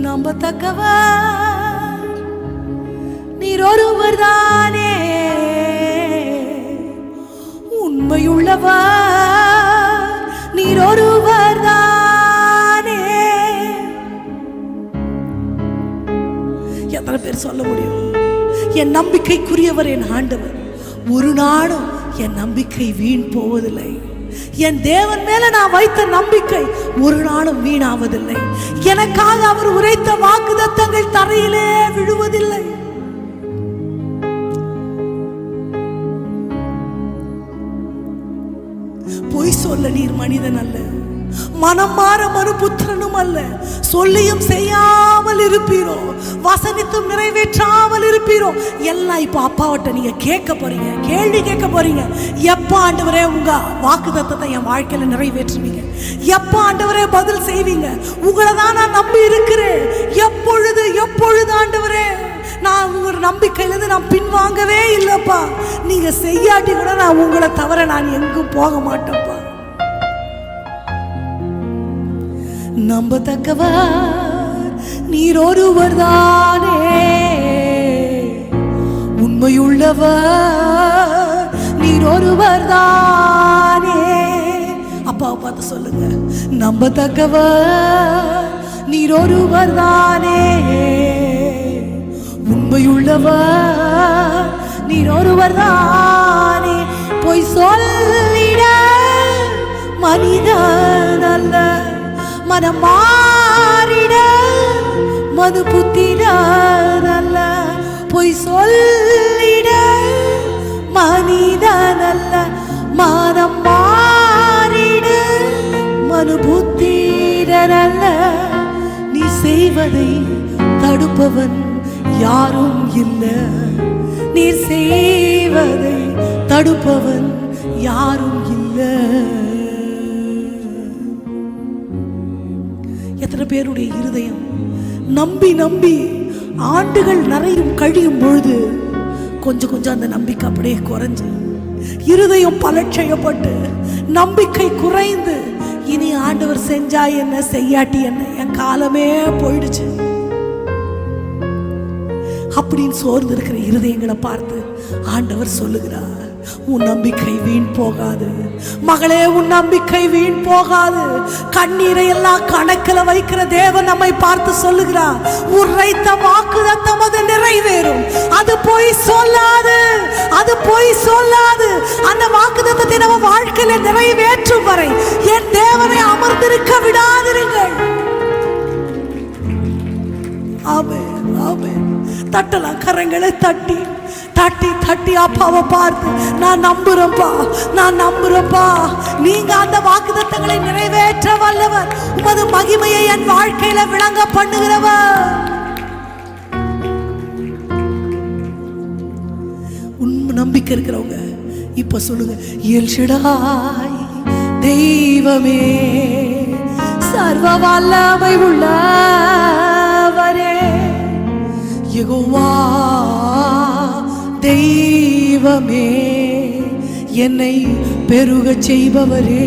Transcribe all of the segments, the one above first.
நம்பத்தக்கவர் நீர் ஒருவர் தானே, உண்மையுள்ளவர் நீர் ஒருவர் தானே. எத்தனை பேர் சொல்ல முடியும்? என் நம்பிக்கைக்குரியவர் என் ஆண்டவர், ஒரு நாளும் என் நம்பிக்கை வீண் போவதில்லை. என் தேவன் மேல நான் வைத்த நம்பிக்கை ஒரு நாளும் வீணாவதில்லை. எனக்காக அவர் உரைத்த வாக்குத்தத்தங்கள் தரையிலே விழுவதில்லை. பொய் சொல்ல நீர் மனிதன் அல்ல, மனம் மாற மனுபுத்திரனும் அல்ல. சொல்லியும் செய்யாமல் இருப்பீரோ, வசனித்தும் நிறைவேற்றாமல் இருப்பீரோ. எல்லாம் இப்ப அப்பாவிட்ட நீங்க கேட்க போறீங்க, கேள்வி கேட்க போறீங்க. எப்ப ஆண்டவரே உங்க வாக்குத்தத்தத்தை என் வாழ்க்கையில நிறைவேற்றுவீங்க? எப்ப ஆண்டவரே பதில் செய்வீங்க? உங்களை தான் நான் நம்பி இருக்கிறேன். எப்பொழுது எப்பொழுது ஆண்டவரே? நான் உங்களோட நம்பிக்கையிலிருந்து நான் பின்வாங்கவே இல்லப்பா. நீங்க செய்யாட்டி கூட நான் உங்களை தவிர நான் எங்கும் போக மாட்டேன்ப்பா. நம்பத்தக்கவர் நீர் ஒருவர் தானே, உண்மையுள்ளவர் நீர் ஒருவர் தானே. அப்பாவை பார்த்து சொல்லுங்க, நம்பத்தக்கவர் நீர் ஒருவர் தானே, உண்மையுள்ளவர் நீர் ஒருவர் தானே. பொய் சொல்லிட மனிதன் அல்ல, மனம் மாறிட மது புத்திரன் அல்ல. பொய் சொல்லிட மனிதன் அல்ல, மனம் மாறிட மனு புத்திரன் அல்ல. நீ செய்வதை தடுப்பவன் யாரும் இல்லை, நீர் செய்வதை தடுப்பவன் யாரும் இல்லை. எத்தனை பேருடைய இருதயம் நம்பி நம்பி ஆண்டுகள் நிறையும் கழியும் பொழுது கொஞ்சம் கொஞ்சம் அந்த நம்பிக்கை அப்படியே குறைஞ்சு, இருதயம் பலட்சயப்பட்டு நம்பிக்கை குறைந்து, இனி ஆண்டவர் செஞ்சா என்ன செய்யாட்டி என்ன, என் காலமே போயிடுச்சு அப்படின்னு சோர்ந்து இருக்கிற இருதயங்களை பார்த்து ஆண்டவர் சொல்லுகிறார், உன் நம்பிக்கை வீண் போகாது மகளே, உன் நம்பிக்கை வீண் போகாது. கண்ணீரை எல்லாம் கணக்கில் வைக்கிற தேவன் நம்மை பார்த்து சொல்லுகிறார், உரைத்த வாக்குத்தத்தம் அது நிறைவேறும். அது போய் சொல்லாது, அது போய் சொல்லாது. அந்த வாக்குத்தத்தத்தை நம்ம வாழ்க்கையில நிறைவேற்றும் வரை என் தேவனை அமர்ந்திருக்க விடாதிருங்கள். ஆமென், ஆமென். தட்டலாம், கரங்களை தட்டி தட்டி தட்டி அப்பாவை பார்த்து, நான் நம்புறேன்ப்பா, நான் நம்புறேன்ப்பா, நீங்க அந்த வாக்குத்தத்தங்களை நிறைவேற்ற வல்லவர், உமது மகிமையை என் வாழ்க்கையில விளங்க பண்ணுகிறவர். உண்மை நம்பிக்கை இருக்கிறவங்க இப்ப சொல்லுங்க, எல் ஷடாய் தெய்வமே, சர்வ வல்லமை உள்ளவரே, யெகோவா தெய்வமே, என்னை பெருக செய்பவரே.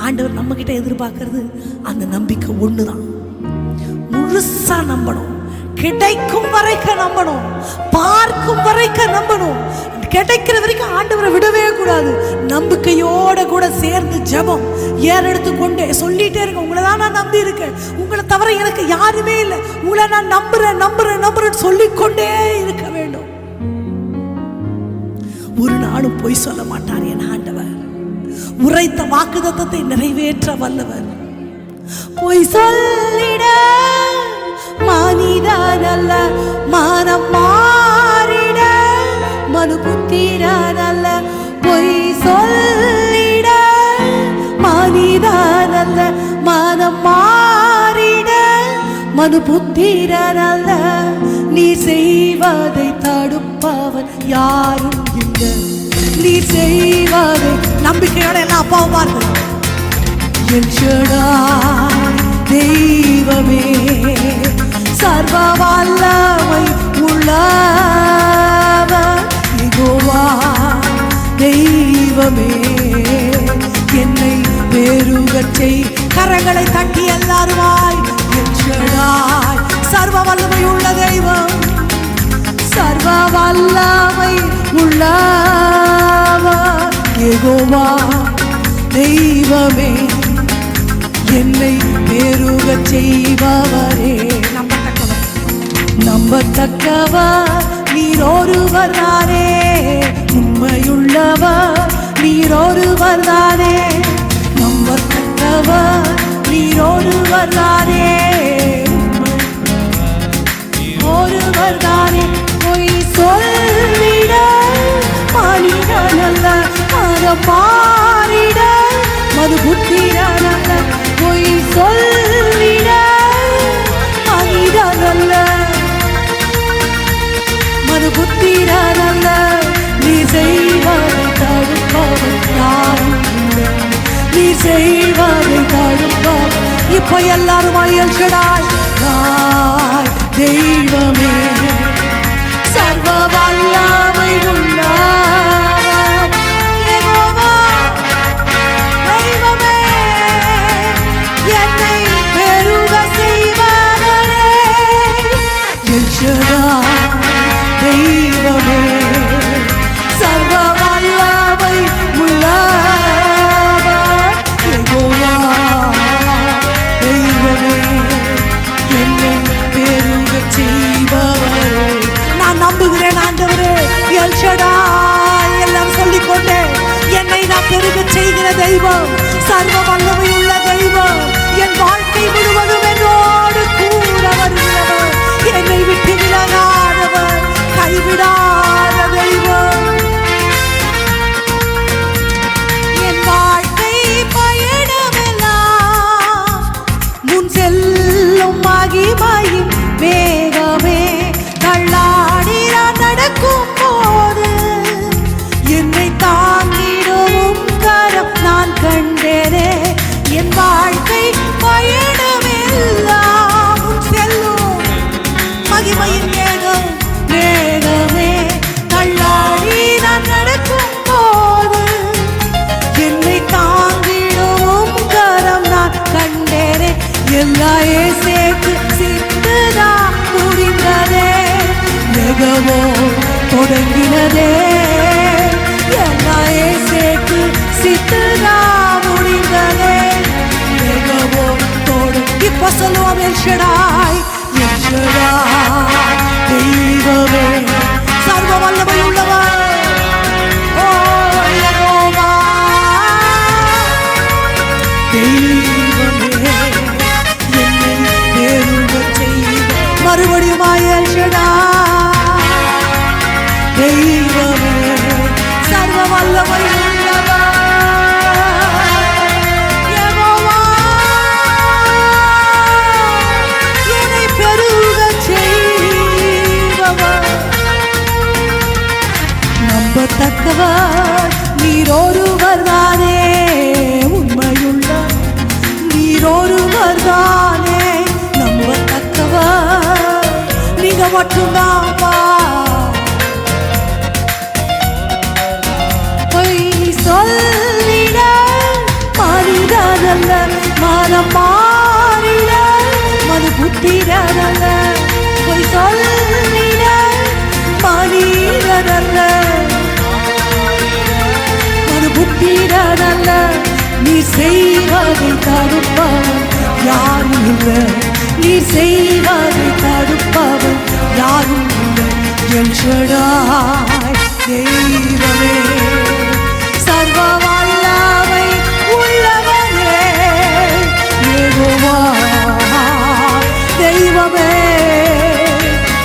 ஆண்டவர் நம்ம கிட்ட எதிர்பார்க்கிறது அந்த நம்பிக்கை ஒண்ணுதான். முழுசா நம்பணும், கிடைக்கும் வரைக்கும் நம்பணும், பார்க்கும் வரைக்கும் நம்பணும். கிடைக்கிற வரைக்கும் ஆண்டவரை விடவே கூடாது. நம்பிக்கையோட கூட சேர்ந்து ஜெபம் ஏறெடுத்து கொண்டே சொல்லிட்டே இருக்க, உங்களை தான் நான் நம்பி இருக்கேன், உங்களை தவிர எனக்கு யாருமே இல்லை, உங்களை நான் நம்புறேன் நம்புறேன் நம்புறேன் சொல்லிக்கொண்டே இருக்க வேண்டும். ஒரு நாளும் பொய் சொல்ல மாட்டார் என் ஆண்டவர். உரைத்த வாக்குத்தத்தத்தை நிறைவேற்ற வல்லவர். பொய் சொல்லிட மனிதன் அல்ல, மனம் மாறிட மனு புத்திரன் அல்ல. பொய் சொல்லிட மனிதன் அல்ல, மனம் மாறிட மனு புத்திரன் அல்ல. நீ செய்வதை தடுப்பவன் யாரும் இல்லை, நீ செய்வதை நம்பிக்கையோட எல்லாம் அப்பாவும் பார்த்து, எல் ஷடாய் தெய்வமே, சர்வ வல்லமை உள்ளவர், யெகோவா தெய்வமே, என்னை பெருகச் செய் கரங்களை தட்டி எல்லாருமாய் எல் ஷடாய் சர்வ வல்லமை உள்ள தெய்வம், சர்வ வல்லமை உள்ளவர் யெகோவா தெய்வமே, என்னை பெருகச் செய்பவரே. நம்பத்தக்கவர் நீர் ஒருவர் தானே, உண்மையுள்ளவர் நீர் ஒருவர் தானே. நம்பத்தக்கவர் நீர் ஒருவர் தானே, ஒருவர் தானே. பொய் சொல்லிட மனிதன் அல்ல, மனம் மாறிட மது புத்திரன் அல்ல. பொய் சொல்லிட மனிதன் அல்ல, மது புத்திரன் அல்ல. நீ செய்வதை தடுப்பவன் யாரும் இல்லை, நீ செய்வதை தடுப்பவன். இப்ப எல்லாரும் எல் ஷடாய் தெய்வமே, சர்வ வல்லமை உள்ளவர் யெகோவா தெய்வமே, என்னை பெருகச் செய்பவரே. எல் ஷடாய் தெய்வமே, சர்வ வல்லமை உள்ளவர் யெகோவா தெய்வமே, என்னை பெருகச் செய்பவரே. நான் நம்புகிறேன் ஆண்டவரே, எல் ஷடாய் எல்லாம் சொல்லிக்கொண்டே என்னை நான் பெருகச் செய்கிற தெய்வம், சர்வ வல்லமை உள்ள தெய்வம், என் வாழ்க்கை முழுவதும் என்னோடு கூட வருகிறவர், என்னை விட்டு விலகாதவர், கைவிடாத தெய்வம். என் வாழ்க்கை பயணமெல்லாம் முன் செல்லும் மகிமையின் வேகமே, தள்ளாடி நான் நடக்கும் போது என்னை தாங்கிடும் கரம் நான் கண்டேனே. என் வாழ்க்கை பயணமெல்லாம் முன் செல்லும் மகிமையின் வேகமே, தள்ளாடி நான் நடக்கும் போது என்னை தாங்கிடும் கரம் நான் கண்டேனே. எல்லா இயேசுவுக்கு சித்ததான் முடிந்ததே, மிகவோ தொடங்கினதே. எல்லா இயேசுவுக்கு சித்ததான் முடிந்ததே, மிகவோ தொடங்கி. இப்ப சொல்லுவோம் எல் ஷடாய் தெய்வமே, சர்வ வல்லமை உள்ளவர் ஓ யெகோவா தெய்வமே, என்னை பெருகச் செய்த. மறுபடியும் எல் ஷடாய் தெய்வமே, சர்வ வல்லமை நம்பத்தக்கவர் நீர் ஒருவர் தானே, உண்மையுள்ள நீர் ஒருவர் தானே. நம்பத்தக்கவர் நீங்க மட்டும்தான். பொய் சொல்லிட மனிதன் அல்ல, மனம் மாறிட மது புத்திரன் அல்ல. பொய் சொல்லிட மனிதன் அல்ல, புத்திரன் அல்ல. நீ செய்வதை தடுப்பவன் யாரும் இல்லை, நீ செய்வதை தடுப்பவன் யாரும் இல்லை. எல் ஷடாய் தெய்வமே, சர்வ வல்லமை உள்ளவரே யெகோவா தெய்வமே,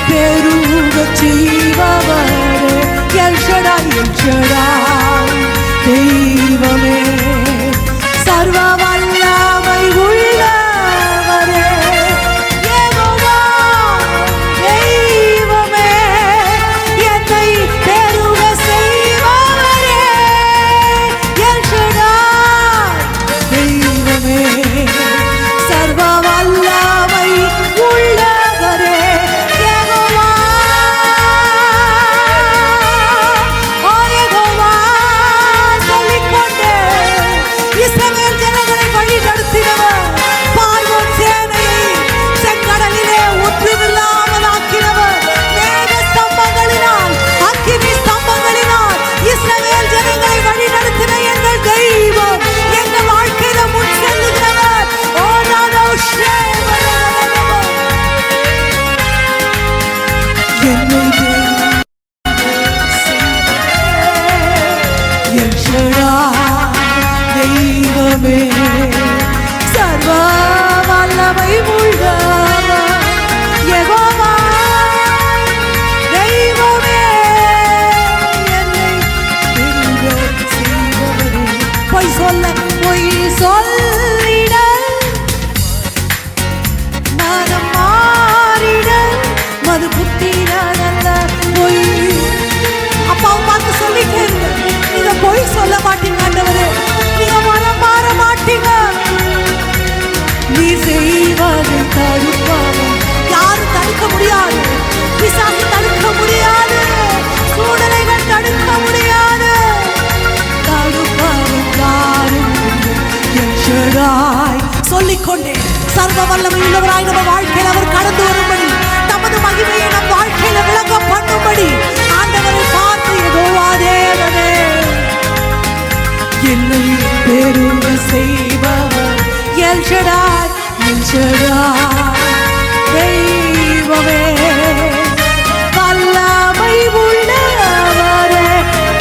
பெருகச் செய்பவரே. எல் ஷடாய் தெய்வமே, சர்வ வல்லமை உள்ளவரே யெகோவா தெய்வமே, என்னை பெருகச் செய்பவரே. சொல்லிக்கொண்டே சர்வ வல்லமை உள்ளவராய் நம்ம வாழ்க்கையில் அவர் கடந்து வரும்படி தமது மகிமையை நம் வாழ்க்கையில விளங்க பண்ணும்படி ஆண்டவரை பார்த்து யெகோவா தேவனே என்னை பெருக செய்பவர் எல் ஷடாய் எல் ஷடாய் தெய்வமே வல்லமை உள்ளவரே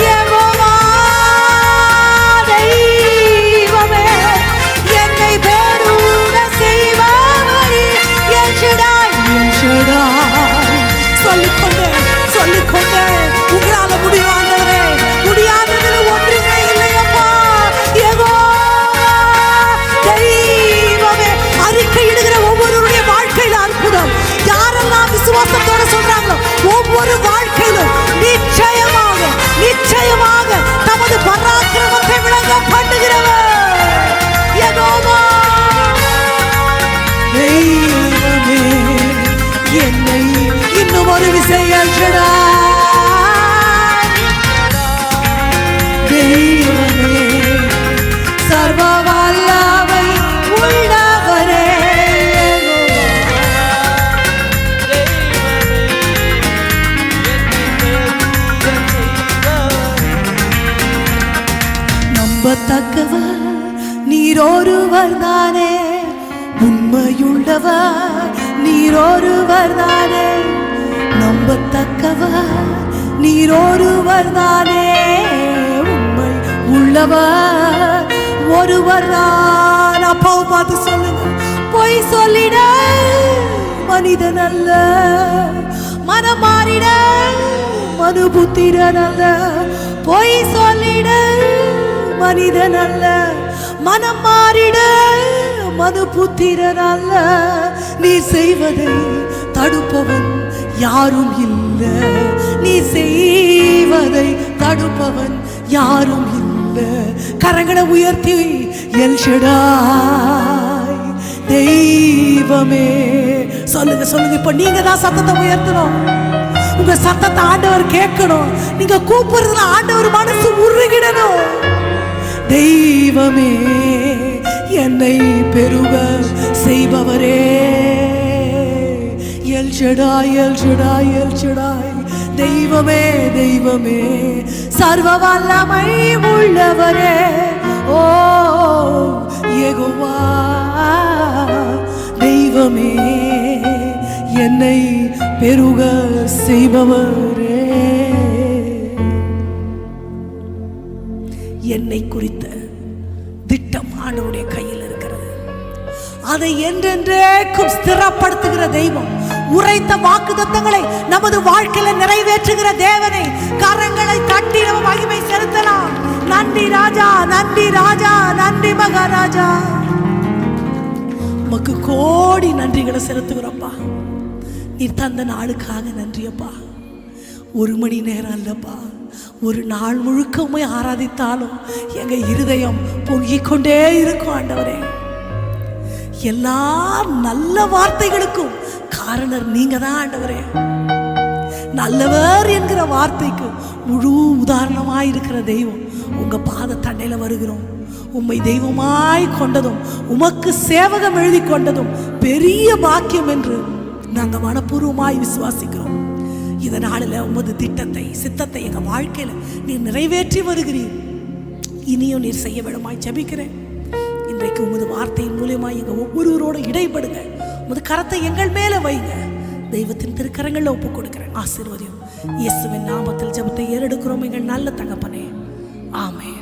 யெகோவா தெய்வமே என்னை பெருக செய்பவர் எல் ஷடாய் எல் ஷடாய் சொல்லிக்கொண்டே உங்களால முடியும் ஆண்டவரே முடியாதது ஒன்றுமே இல்லையப்பா யெகோவா தெய்வமே அறிக்கையிடுகிற ஒவ்வொருவருடைய வாழ்க்கையில அற்புதம் யாரெல்லாம் விசுவாசத்தோட சொல்றாங்களோ ஒவ்வொரு வாழ்க்கையிலும் நிச்சயமாக தமது பராக்கிரமத்தை விளங்க பண்ணுகிறவர் யெகோவா தெய்வமே என்னை இன்னும் ஒரு விஷயம் தெய்வமே சர்வ வல்லமை உள்ளவரே நம்பத்தக்கவர் நீரொருவர் தானே உண்மையுள்ளவர் நீரொருவர் தானே நம்பத்தக்கவர் நீரொருவர் தானே உண்மை உள்ளவர் ஒருவர் தான் அப்பாவை பார்த்து சொல்லுங்க பொய் சொல்லிட மனிதன் அல்ல மனம் மாறிட மனு புத்திரன் அல்ல பொய் சொல்லிட மனிதன் அல்ல மனம் மாறிட மனு புத்திரன் அல்ல நீ செய்வதை தடுப்பவன் யாரும் இல்லை நீ செய்வதை தடுப்பவன் யாரும் இல்லை கரங்களை உயர்த்தி எல் ஷடாய் தெய்வமே சொல்லுங்க இப்ப நீங்க தான் சத்தத்தை உயர்த்தணும் உங்க சத்தத்தை ஆண்டவர் கேட்கணும் நீங்க கூப்பிடுறதுல ஆண்டவர் மனசு உருகிடணும் தெய்வமே என்னை பெருக செய்பவரே L Shaddai L Shaddai L Shaddai தெய்வமே சர்வ வல்லமை உள்ளவரே ஓ யெகோவா தெய்வமே என்னை பெருக செய்பவரே என்னை குறித்த திட்டம் ஆண்டவருடைய கையில் இருக்கிறது அதை என்றென்றைக்கும் ஸ்திரப்படுத்துகிற தெய்வம் உரைத்த வாக்குத்தத்தங்களை நமது வாழ்க்கையில நிறைவேற்றுகிற தேவனை கரங்களை தட்டி நம்ம மகிமை செலுத்தலாம் நன்றி ராஜா நன்றி ராஜா நன்றி மகாராஜா உமக்கு கோடி நன்றிகளை செலுத்துகிறோம்ப்பா நீ தந்த நாளுக்காக நன்றியப்பா ஒரு மணி நேரம் அல்லப்பா ஒரு நாள் முழுக்கமே ஆராதித்தாலும் எங்க இருதயம் பொங்கிக் கொண்டே இருக்கும் ஆண்டவரே எல்லா நல்ல வார்த்தைகளுக்கும் காரணர் நீங்க தான் ஆண்டவரே நல்லவர் என்கிற வார்த்தைக்கு முழு உதாரணமாய் இருக்கிற தெய்வம் உங்க பாத தண்டையில வருகிறோம் உம்மை தெய்வமாய் கொண்டதும் உமக்கு சேவகம் எழுதி கொண்டதும் பெரிய பாக்கியம் என்று நாங்க மனப்பூர்வமாய் விசுவாசிக்கிறோம் இதனால உமது திட்டத்தை சித்தத்தை எங்க வாழ்க்கையில நீர் நிறைவேற்றி வருகிறீர் இனியும் நீர் செய்ய வேண்டுமாய் ஜெபிக்கிறேன் இன்றைக்கு உமது வார்த்தையின் மூலமாய் எங்க ஒவ்வொருவரோட இடைப்படுங்க உமது கரத்தை எங்கள் மேல வைங்க தெய்வத்தின் திருக்கரங்களில் ஒப்புக் கொடுக்கிறேன் ஆசீர்வதியும் இயேசுவின் நாமத்தில் ஜெபத்தை ஏறெடுக்கிறோம் எங்கள் நல்ல தகப்பனே ஆமென்.